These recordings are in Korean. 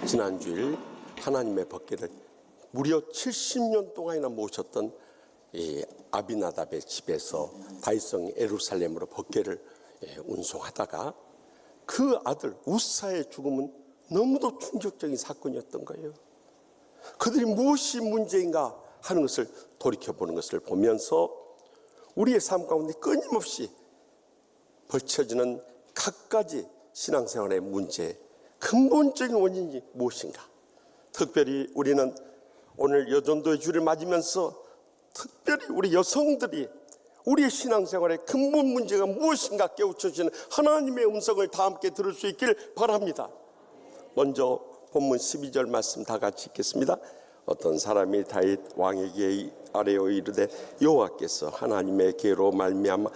지난 주일 하나님의 법궤를 무려 70년 동안이나 모셨던 이 아비나답의 집에서 다윗성 예루살렘으로 법궤를 운송하다가 그 아들 우사의 죽음은 너무도 충격적인 사건이었던 거예요. 그들이 무엇이 문제인가 하는 것을 돌이켜보는 것을 보면서 우리의 삶 가운데 끊임없이 벌쳐지는 갖가지 신앙생활의 문제, 근본적인 원인이 무엇인가? 특별히 우리는 오늘 여전도의 주를 맞으면서 특별히 우리 여성들이 우리의 신앙생활의 근본 문제가 무엇인가 깨우쳐주시는 하나님의 음성을 다 함께 들을 수 있길 바랍니다. 먼저 본문 12절 말씀 다 같이 읽겠습니다. 어떤 사람이 다윗 왕에게 아뢰어 이르되 여호와께서 하나님의 계로 말미암아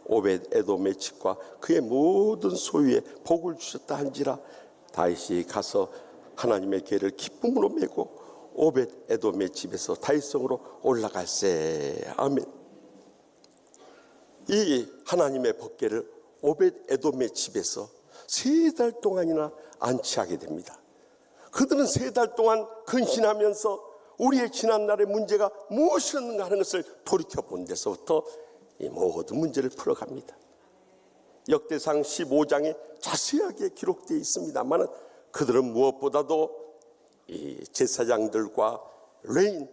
오벳 에돔의 집과 그의 모든 소유에 복을 주셨다 한지라. 다윗이 가서 하나님의 계를 기쁨으로 메고 오벳 에돔의 집에서 다윗성으로 올라갈세. 아멘. 이 하나님의 법궤를 오벳 에돔의 집에서 3달 동안이나 안치하게 됩니다. 그들은 3달 동안 근신하면서 우리의 지난날의 문제가 무엇이었는가 하는 것을 돌이켜본 데서부터 이 모든 문제를 풀어갑니다. 역대상 15장에 자세하게 기록되어 있습니다만 그들은 무엇보다도 이 제사장들과 레인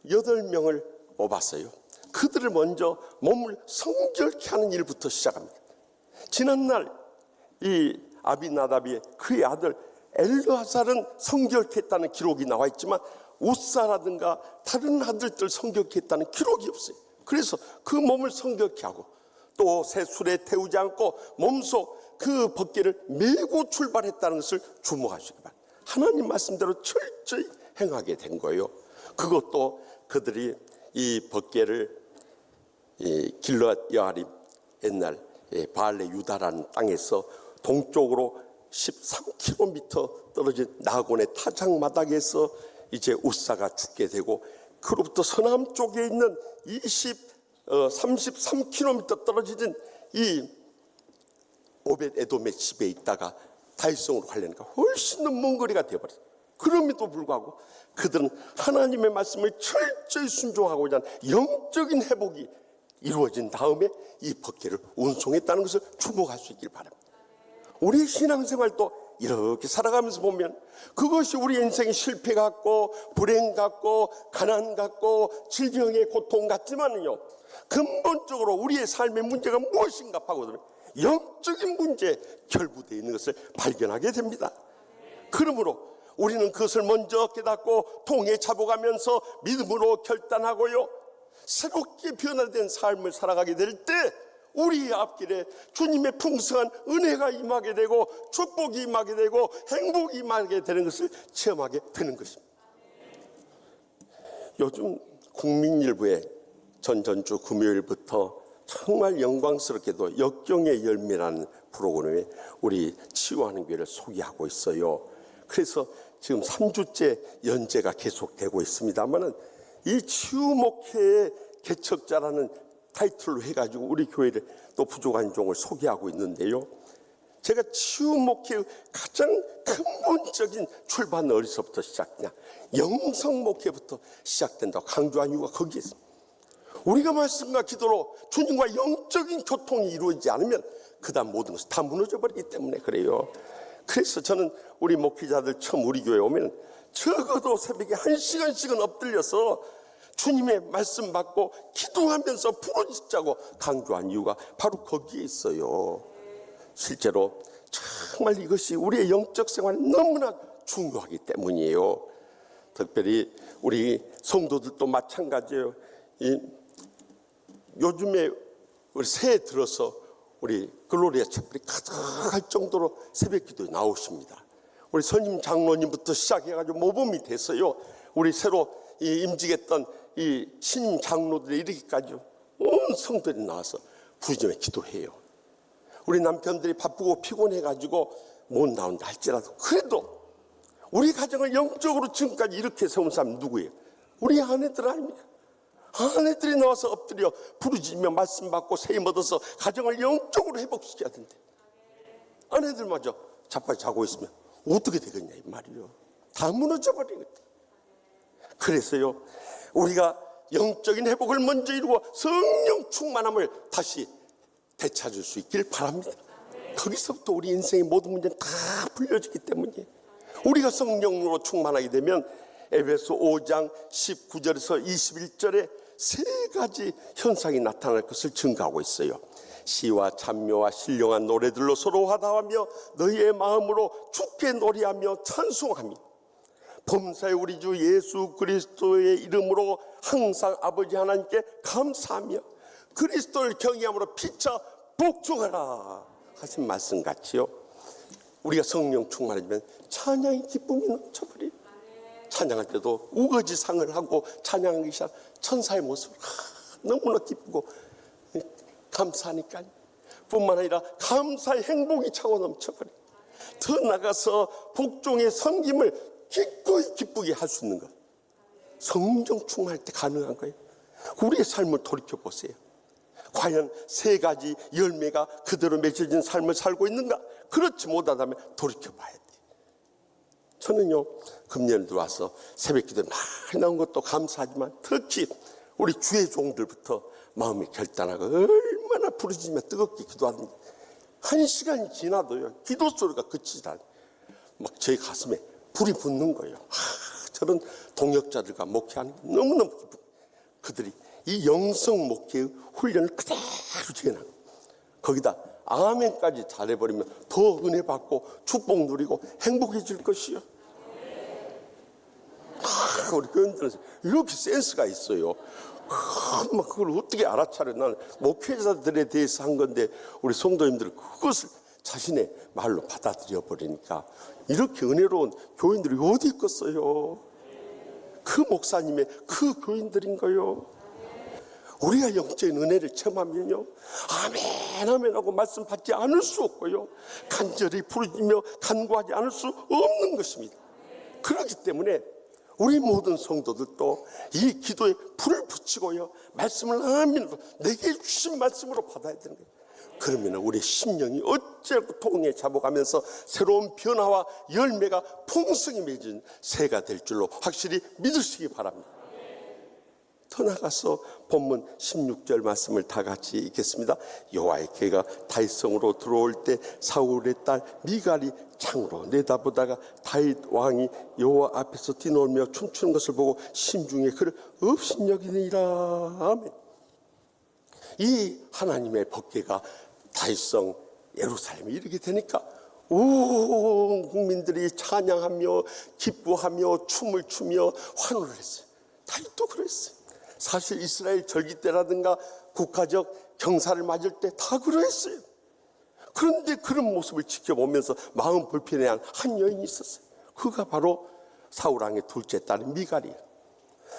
8명을 뽑았어요. 그들을 먼저 몸을 성결케 하는 일부터 시작합니다. 지난날 이 아비나답이 그의 아들 엘르아살은 성결케 했다는 기록이 나와 있지만 우사라든가 다른 아들들 성결케 했다는 기록이 없어요. 그래서 그 몸을 성결케 하고 또 새 술에 태우지 않고 몸속 그 법궤를 메고 출발했다는 것을 주목하시기 바랍니다. 하나님 말씀대로 철저히 행하게 된 거예요. 그것도 그들이 이 법궤를 이 길르앗 여아림 옛날 바알레 유다라는 땅에서 동쪽으로 13km 떨어진 나곤의 타작마당에서 이제 우사가 죽게 되고 그로부터 서남 쪽에 있는 33km 떨어진 이 오벳 에돔의 집에 있다가 다윗성으로 가려니까 훨씬 더 먼 거리가 되어버렸어요. 그럼에도 불구하고 그들은 하나님의 말씀을 철저히 순종하고자 하는 영적인 회복이 이루어진 다음에 이 법궤를 운송했다는 것을 주목할 수 있길 바랍니다. 우리 신앙생활도 이렇게 살아가면서 보면 그것이 우리 인생의 실패 같고 불행 같고 가난 같고 질병의 고통 같지만요, 근본적으로 우리의 삶의 문제가 무엇인가 파고들면 영적인 문제에 결부되어 있는 것을 발견하게 됩니다. 그러므로 우리는 그것을 먼저 깨닫고 통해 잡아가면서 믿음으로 결단하고요, 새롭게 변화된 삶을 살아가게 될 때 우리의 앞길에 주님의 풍성한 은혜가 임하게 되고 축복이 임하게 되고 행복이 임하게 되는 것을 체험하게 되는 것입니다. 요즘 국민일보에 전전주 금요일부터 정말 영광스럽게도 역경의 열매라는 프로그램에 우리 치유하는 교회를 소개하고 있어요. 그래서 지금 3주째 연재가 계속되고 있습니다만 이 치유 목회의 개척자라는 타이틀로 해가지고 우리 교회를 또 부족한 종을 소개하고 있는데요, 제가 치유 목회의 가장 근본적인 출발은 어디서부터 시작되냐, 영성 목회부터 시작된다고 강조한 이유가 거기에 있습니다. 우리가 말씀과 기도로 주님과 영적인 교통이 이루어지지 않으면 그 다음 모든 것이 다 무너져 버리기 때문에 그래요. 그래서 저는 우리 목회자들 처음 우리 교회에 오면 적어도 새벽에 1시간씩은 엎드려서 주님의 말씀 받고 기도하면서 부르짖자고 강조한 이유가 바로 거기에 있어요. 실제로 정말 이것이 우리의 영적 생활에 너무나 중요하기 때문이에요. 특별히 우리 성도들도 마찬가지예요. 요즘에 우리 새해 들어서 우리 글로리아 촛불이 가득할 정도로 새벽 기도에 나오십니다. 우리 선임 장로님부터 시작해가지고 모범이 됐어요. 우리 새로 임직했던 이 신임 장로들이 이렇게까지 온 성들이 나와서 부르짖으며 기도해요. 우리 남편들이 바쁘고 피곤해가지고 못 나온다 할지라도 그래도 우리 가정을 영적으로 지금까지 이렇게 세운 사람은 누구예요? 우리 아내들 아닙니까? 아내들이 나와서 엎드려 부르짖으며 말씀 받고 세임 얻어서 가정을 영적으로 회복시켜야 된대. 아내들마저 자빠져 자고 있으면 어떻게 되겠냐 이 말이요. 다 무너져 버리거든. 그래서요, 우리가 영적인 회복을 먼저 이루고 성령 충만함을 다시 되찾을 수 있길 바랍니다. 거기서부터 우리 인생의 모든 문제는 다 풀려지기 때문이에요. 우리가 성령으로 충만하게 되면 에베소 5장 19절에서 21절에 세 가지 현상이 나타날 것을 증거하고 있어요. 시와 찬미와 신령한 노래들로 서로 화답하며 너희의 마음으로 주께 노래하며 찬송하며 범사의 우리 주 예수 그리스도의 이름으로 항상 아버지 하나님께 감사하며 그리스도를 경외함으로 피차 복종하라 하신 말씀 같이요, 우리가 성령 충만해지면 찬양의 기쁨이 넘쳐버려요. 찬양할 때도 우거지 상을 하고 찬양하기 시작 천사의 모습을 너무나 기쁘고 감사하니까 뿐만 아니라 감사의 행복이 차고 넘쳐버려요. 더 나가서 복종의 섬김을 기꺼이 기쁘게 할 수 있는 것, 성령 충만할 때 가능한 거예요. 우리의 삶을 돌이켜보세요. 과연 세 가지 열매가 그대로 맺어진 삶을 살고 있는가? 그렇지 못하다면 돌이켜봐야 돼. 저는요, 금년에 들어와서 새벽기도에 많이 나온 것도 감사하지만 특히 우리 주의 종들부터 마음이 결단하고 얼마나 부르짖으며 뜨겁게 기도하는지, 한 시간이 지나도요 기도 소리가 그치지 않아요. 막 제 가슴에 불이 붙는 거예요. 저런 동역자들과 목회하는 게 너무너무 기쁘고, 그들이 이 영성 목회의 훈련을 그대로 지어나가요. 거기다 아멘까지 잘해버리면 더 은혜 받고 축복 누리고 행복해질 것이요. 우리 교인들은 이렇게 센스가 있어요. 그걸 어떻게 알아차려. 나는 목회자들에 대해서 한 건데 우리 성도님들은 그것을 자신의 말로 받아들여 버리니까 이렇게 은혜로운 교인들이 어디 있겠어요. 그 목사님의 그 교인들인 거요. 우리가 영적인 은혜를 체험하면요, 아멘 아멘 하고 말씀 받지 않을 수 없고요, 간절히 부르짖며 간구하지 않을 수 없는 것입니다. 그렇기 때문에 우리 모든 성도들도 이 기도에 불을 붙이고요, 말씀을 아멘으로 내게 주신 말씀으로 받아야 되는 거예요. 그러면 우리 심령이 어째고 통해 잡아가면서 새로운 변화와 열매가 풍성히 맺은 새가 될 줄로 확실히 믿으시기 바랍니다. 더 나가서 본문 16절 말씀을 다 같이 읽겠습니다. 여호와의 개가 다윗성으로 들어올 때 사울의 딸 미갈이 창으로 내다보다가 다윗 왕이 여호와 앞에서 뛰놀며 춤추는 것을 보고 심중에 그를 업신여기니라. 아멘. 이 하나님의 법궤가 다윗성 예루살렘에 이르게 되니까 온 국민들이 찬양하며 기뻐하며 춤을 추며 환호를 했어요. 다윗도 그랬어요. 사실 이스라엘 절기 때라든가 국가적 경사를 맞을 때 다 그랬어요. 그런데 그런 모습을 지켜보면서 마음 불편해한 한 여인이 있었어요. 그가 바로 사울왕의 둘째 딸인 미갈이에요.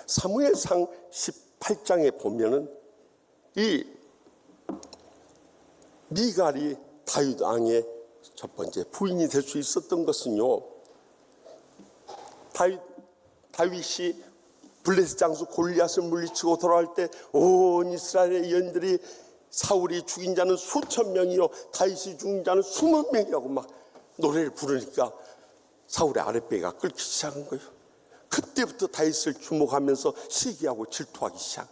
사무엘상 18장에 보면은 이 미갈이 다윗 왕의 첫 번째 부인이 될 수 있었던 것은요, 다윗이 블레셋 장수 골리앗을 물리치고 돌아올 때 온 이스라엘의 여인들이 사울이 죽인 자는 수천 명이요 다윗이 죽인 자는 수만 명이라고 막 노래를 부르니까 사울의 아랫배가 끓기 시작한 거예요. 그때부터 다윗을 주목하면서 시기하고 질투하기 시작.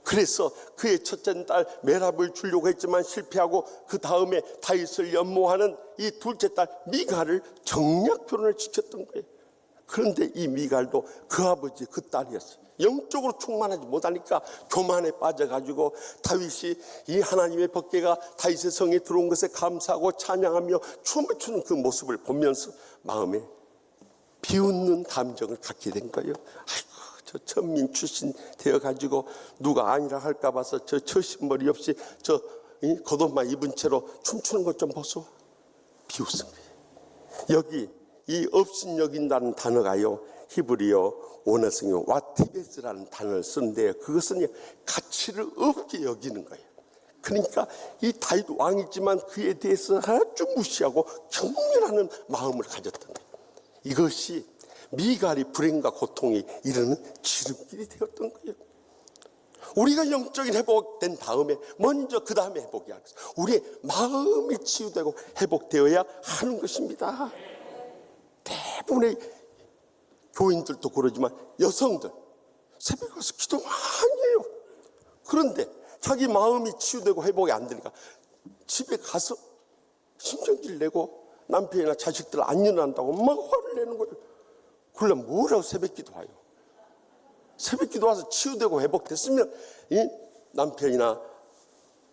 그래서 그의 첫째 딸 메랍을 주려고 했지만 실패하고 그 다음에 다윗을 연모하는 이 둘째 딸 미갈을 정략 결혼을 시켰던 거예요. 그런데 이 미갈도 그 아버지 그 딸이었어요. 영적으로 충만하지 못하니까 교만에 빠져가지고 다윗이 이 하나님의 법궤가 다윗의 성에 들어온 것에 감사하고 찬양하며 춤을 추는 그 모습을 보면서 마음에 비웃는 감정을 갖게 된 거예요. 아이고, 저 천민 출신 되어가지고 누가 아니라 할까 봐서 저 처신머리 없이 저 겉옷만 입은 채로 춤추는 것 좀 보소. 비웃은 거예요. 여기 이 업신여긴다는 단어가요, 히브리어 원어성의 와티베스라는 단어를 쓰는데요, 그것은 가치를 없게 여기는 거예요. 그러니까 이 다윗 왕이지만 그에 대해서 아주 무시하고 경멸하는 마음을 가졌던 거예요. 이것이 미갈이 불행과 고통에 이르는 지름길이 되었던 거예요. 우리가 영적인 회복된 다음에 먼저 그 다음에 회복해야 하는 것은 우리의 마음이 치유되고 회복되어야 하는 것입니다. 대부분의 교인들도 그러지만 여성들 새벽에 가서 기도 많이 해요. 그런데 자기 마음이 치유되고 회복이 안 되니까 집에 가서 심정지를 내고 남편이나 자식들 안 일어난다고 막 화를 내는 거예요. 그러면 뭐라고 새벽 기도해요? 새벽 기도 와서 치유되고 회복됐으면 이 남편이나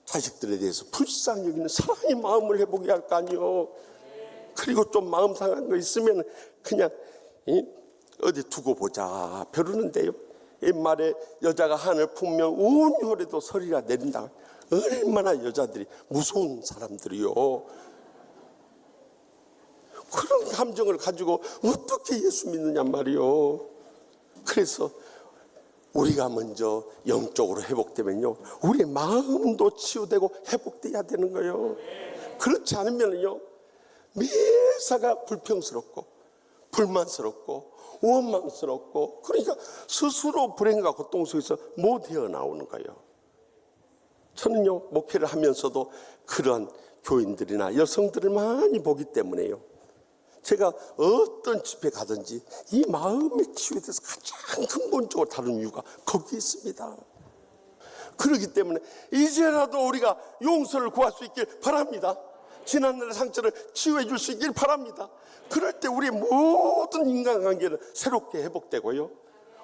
자식들에 대해서 불쌍히 여기는 사랑의 마음을 회복해야 할 거 아니에요. 그리고 좀 마음 상한 거 있으면 그냥 어디 두고 보자 벼르는데요. 옛말에 여자가 하늘 품면 온열에도 서리가 내린다. 얼마나 여자들이 무서운 사람들이요. 그런 감정을 가지고 어떻게 예수 믿느냐 말이요. 그래서 우리가 먼저 영적으로 회복되면요, 우리의 마음도 치유되고 회복돼야 되는 거예요. 그렇지 않으면요, 매사가 불평스럽고 불만스럽고 원망스럽고, 그러니까 스스로 불행과 고통 속에서 못 헤어나오는 거예요. 저는요, 목회를 하면서도 그런 교인들이나 여성들을 많이 보기 때문에요, 제가 어떤 집회 가든지 이 마음의 치유에 대해서 가장 근본적으로 다루는 이유가 거기에 있습니다. 그렇기 때문에 이제라도 우리가 용서를 구할 수 있길 바랍니다. 지난날의 상처를 치유해 줄 수 있길 바랍니다. 그럴 때 우리의 모든 인간관계는 새롭게 회복되고요,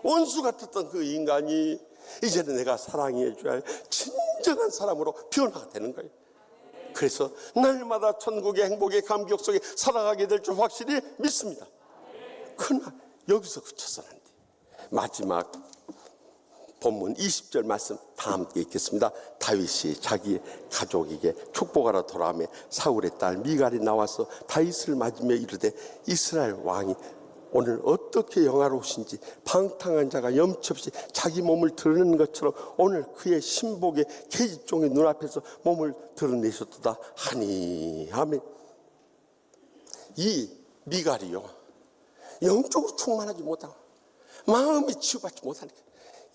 원수 같았던 그 인간이 이제는 내가 사랑해 줘야 할 진정한 사람으로 변화가 되는 거예요. 그래서 날마다 천국의 행복의 감격 속에 살아가게 될 줄 확실히 믿습니다. 그러나 여기서 그쳐서는 안 돼. 마지막 본문 20절 말씀 다 함께 읽겠습니다. 다윗이 자기 가족에게 축복하러 돌아오며 사울의 딸 미갈이 나와서 다윗을 맞으며 이르되, 이스라엘 왕이 오늘 어떻게 영화로우신지 방탕한 자가 염치 없이 자기 몸을 드러내는 것처럼 오늘 그의 신복의 계집종의 눈앞에서 몸을 드러내셨도다 하니. 아멘. 이 미갈이요, 영적으로 충만하지 못하고 마음이 치유받지 못하니까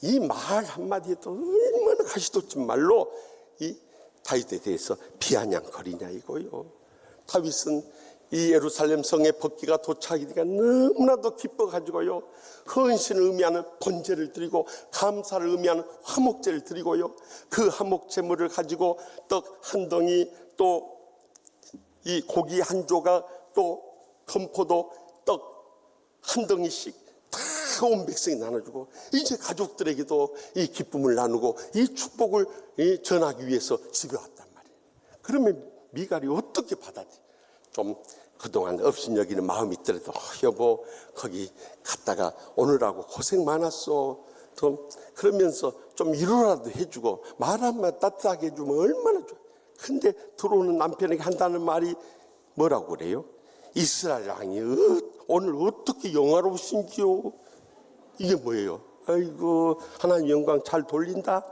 이 말 한마디에도 얼마나 가시돋친 말로 이 다윗에 대해서 비아냥거리냐 이거요. 다윗은 이 예루살렘 성의 법궤가 도착하니까 너무나도 기뻐가지고요, 헌신을 의미하는 번제를 드리고 감사를 의미하는 화목제를 드리고요, 그 화목제물을 가지고 떡 한 덩이, 또 이 고기 한 조각, 또 건포도 떡 한 덩이씩 다 온 백성이 나눠주고, 이제 가족들에게도 이 기쁨을 나누고 이 축복을 전하기 위해서 집에 왔단 말이에요. 그러면 미갈이 어떻게 받아들여? 좀 그동안 업신여기는 마음이 있더라도, 여보 거기 갔다가 오느라고 고생 많았어, 좀 그러면서 좀 위로라도 해주고 말 한마디 따뜻하게 해주면 얼마나 좋아. 근데 들어오는 남편에게 한다는 말이 뭐라고 그래요? 이스라엘 왕이 오늘 어떻게 영화로우신지요? 이게 뭐예요? 아이고 하나님 영광 잘 돌린다?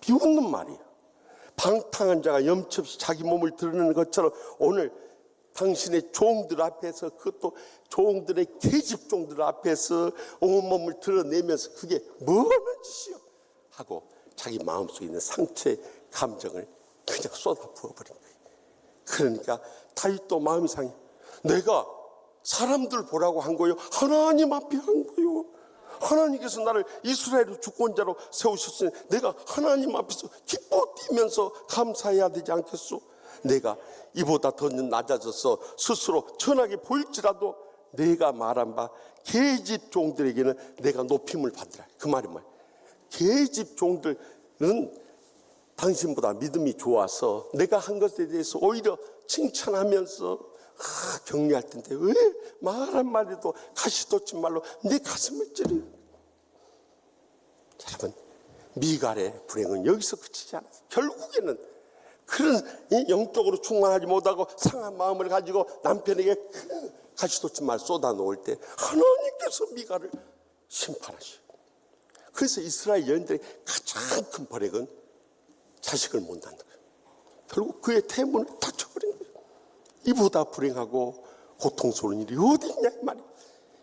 비웃는 말이에요. 방탕한 자가 염치 없이 자기 몸을 드러내는 것처럼 오늘 당신의 종들 앞에서, 그것도 종들의 계집종들 앞에서 온몸을 드러내면서 그게 뭐하는 짓이요? 하고 자기 마음속에 있는 상처의 감정을 그냥 쏟아 부어버린 거예요. 그러니까 다윗도 마음이 상해. 내가 사람들 보라고 한 거요, 하나님 앞에 한 거요. 하나님께서 나를 이스라엘의 주권자로 세우셨으니 내가 하나님 앞에서 기뻐 뛰면서 감사해야 되지 않겠소? 내가 이보다 더 낮아져서 스스로 천하게 보일지라도 내가 말한 바 계집 종들에게는 내가 높임을 받으라. 그 말이 뭐야? 계집 종들은 당신보다 믿음이 좋아서 내가 한 것에 대해서 오히려 칭찬하면서 격려할 텐데 왜 말 한마디도 가시돋친 말로 내 가슴을 찌르요? 여러분, 미갈의 불행은 여기서 그치지 않았어요. 결국에는 그런 영적으로 충만하지 못하고 상한 마음을 가지고 남편에게 가시돋친 말 쏟아놓을 때 하나님께서 미갈을 심판하셔요. 그래서 이스라엘 여인들의 가장 큰 불행은 자식을 못 낳는 거예요. 결국 그의 태문을 닫혀버린 거예요. 이보다 불행하고 고통스러운 일이 어디 있냐 이 말이에요.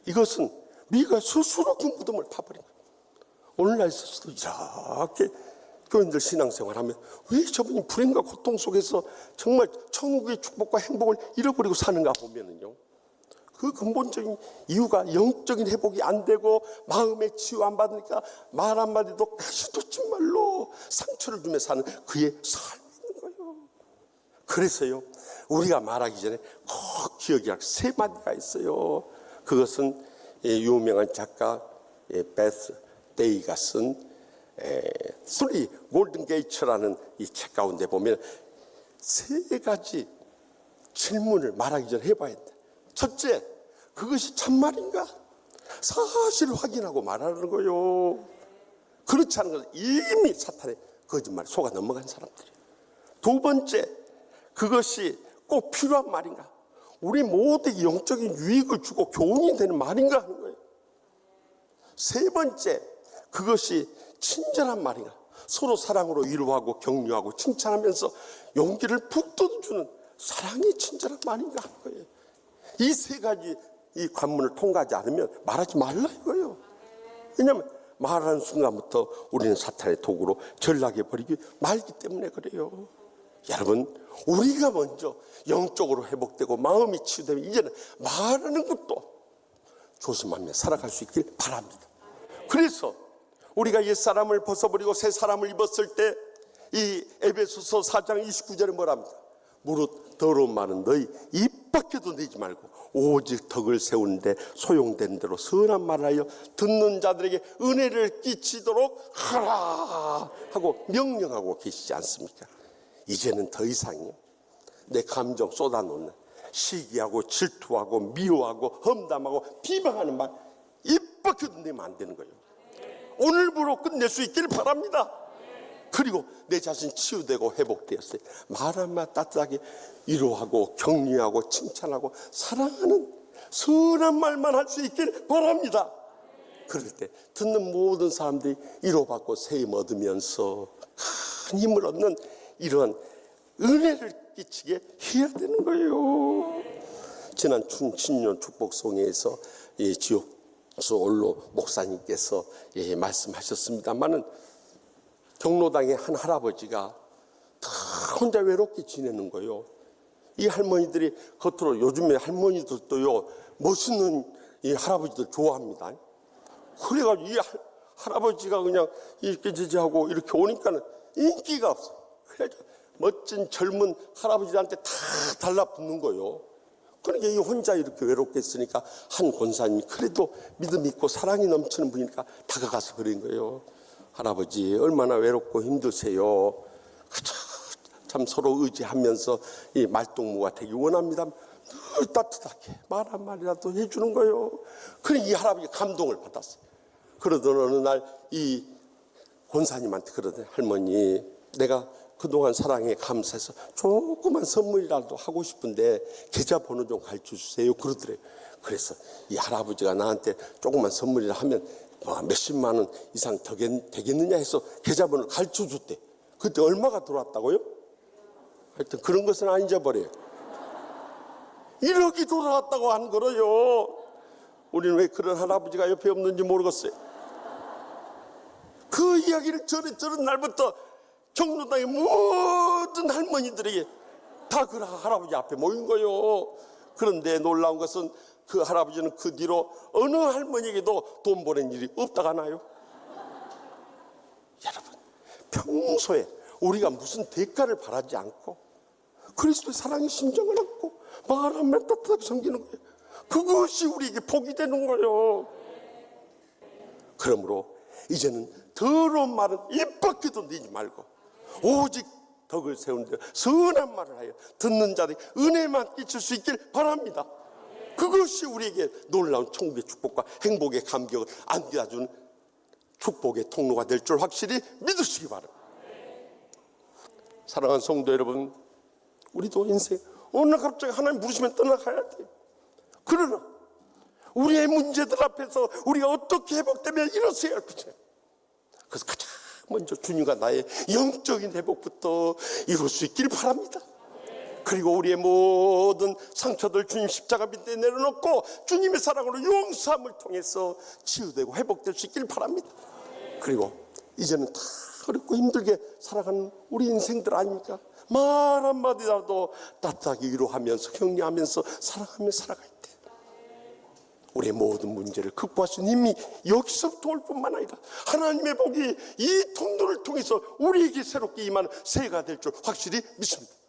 이것은 미갈 스스로 그 무덤을 파버린 거예요. 오늘날 있어서도 이렇게 교인들 신앙생활하면 왜 저분이 불행과 고통 속에서 정말 천국의 축복과 행복을 잃어버리고 사는가 보면은요, 그 근본적인 이유가 영적인 회복이 안 되고 마음의 치유 안 받으니까 말 한마디도 가시돋친 말로 상처를 주며 사는 그의 삶이 있는 거예요. 그래서요, 우리가 말하기 전에 꼭 기억해야 할 세 마디가 있어요. 그것은 유명한 작가 베스 데이가 쓴 쓰리 골든 게이츠라는 이 책 가운데 보면 세 가지 질문을 말하기 전에 해봐야 돼. 첫째, 그것이 참말인가? 사실을 확인하고 말하는 거요. 그렇지 않은 것은 이미 사탄의 거짓말에 속아 넘어간 사람들이에요. 두 번째, 그것이 꼭 필요한 말인가? 우리 모두에게 영적인 유익을 주고 교훈이 되는 말인가 하는 거예요. 세 번째, 그것이 친절한 말인가? 서로 사랑으로 위로하고 격려하고 칭찬하면서 용기를 북돋워주는 사랑의 친절한 말인가 하는 거예요. 이 세 가지 이 관문을 통과하지 않으면 말하지 말라 이거예요. 왜냐하면 말하는 순간부터 우리는 사탄의 도구로 전락해 버리기 말기 때문에 그래요. 여러분, 우리가 먼저 영적으로 회복되고 마음이 치유되면 이제는 말하는 것도 조심하며 살아갈 수 있길 바랍니다. 그래서 우리가 옛사람을 벗어버리고 새 사람을 입었을 때 이 에베소서 4장 29절에 뭐랍니까? 무릇 더러운 말은 너희 입 밖에도 내지 말고 오직 덕을 세우는데 소용된 대로 선한 말을 하여 듣는 자들에게 은혜를 끼치도록 하라 하고 명령하고 계시지 않습니까? 이제는 더 이상요, 내 감정 쏟아놓는 시기하고 질투하고 미워하고 험담하고 비방하는 말 입 밖에도 내면 안 되는 거예요. 오늘부로 끝낼 수 있기를 바랍니다. 그리고 내 자신 치유되고 회복되었어요. 말 한마디 따뜻하게 위로하고 격려하고 칭찬하고 사랑하는 선한 말만 할 수 있기를 바랍니다. 그럴 때 듣는 모든 사람들이 위로받고 세임 얻으면서 큰 힘을 얻는 이러한 은혜를 끼치게 해야 되는 거예요. 지난 신년 축복송에서 지옥수 올로 목사님께서 말씀하셨습니다마는 경로당의 한 할아버지가 다 혼자 외롭게 지내는 거예요. 이 할머니들이 겉으로 요즘에 할머니들도요 멋있는 이 할아버지들 좋아합니다. 그래가지고 이 할아버지가 그냥 이렇게 지지하고 이렇게 오니까는 인기가 없어. 그래서 멋진 젊은 할아버지들한테 다 달라붙는 거예요. 그러니까 이 혼자 이렇게 외롭게 있으니까 한 권사님이 그래도 믿음 있고 사랑이 넘치는 분이니까 다가가서 그런 거예요. 할아버지 얼마나 외롭고 힘드세요. 참 서로 의지하면서 이 말동무가 되기 원합니다. 늘 따뜻하게 말 한마디라도 해주는 거예요. 그래 이 할아버지 감동을 받았어요. 그러던 어느 날 이 권사님한테 그러더니 할머니, 내가 그동안 사랑에 감사해서 조그만 선물이라도 하고 싶은데 계좌번호 좀 가르쳐 주세요 그러더래요. 그래서 이 할아버지가 나한테 조그만 선물이라 하면 몇십만 원 이상 되겠느냐 해서 계좌번호를 가르쳐 줬대. 그때 얼마가 들어왔다고요? 하여튼 그런 것은 안 잊어버려요. 1억이 돌아왔다고 한 거로요. 우리는 왜 그런 할아버지가 옆에 없는지 모르겠어요. 그 이야기를 들은 날부터 경로당의 모든 할머니들에게 다 그 할아버지 앞에 모인 거예요. 그런데 놀라운 것은 그 할아버지는 그 뒤로 어느 할머니에게도 돈 보낸 일이 없다가나요? 여러분, 평소에 우리가 무슨 대가를 바라지 않고 그리스도의 사랑의 심정을 얻고 말 한마디 따뜻하게 섬기는 거예요. 그것이 우리에게 복이 되는 거예요. 그러므로 이제는 더러운 말은 입 밖에도 내지 말고 오직 덕을 세우는데 선한 말을 하여 듣는 자들이 은혜만 끼칠 수 있길 바랍니다. 그것이 우리에게 놀라운 천국의 축복과 행복의 감격을 안겨주는 축복의 통로가 될 줄 확실히 믿으시기 바랍니다. 사랑하는 성도 여러분, 우리도 인생 어느 날 갑자기 하나님 부르시면 떠나가야 돼요. 그러나 우리의 문제들 앞에서 우리가 어떻게 회복되면 이러셔야 할 거죠. 그래서 가장 먼저 주님과 나의 영적인 회복부터 이룰 수 있기를 바랍니다. 그리고 우리의 모든 상처들 주님 십자가 밑에 내려놓고 주님의 사랑으로 용서함을 통해서 치유되고 회복될 수 있기를 바랍니다. 그리고 이제는 다 어렵고 힘들게 살아가는 우리 인생들 아닙니까? 말 한마디라도 따뜻하게 위로하면서 격려하면서 사랑하며 살아갈 때 우리의 모든 문제를 극복할 수 있는 힘이 여기서부터 올 뿐만 아니라 하나님의 복이 이 통로를 통해서 우리에게 새롭게 임하는 새해가 될 줄 확실히 믿습니다.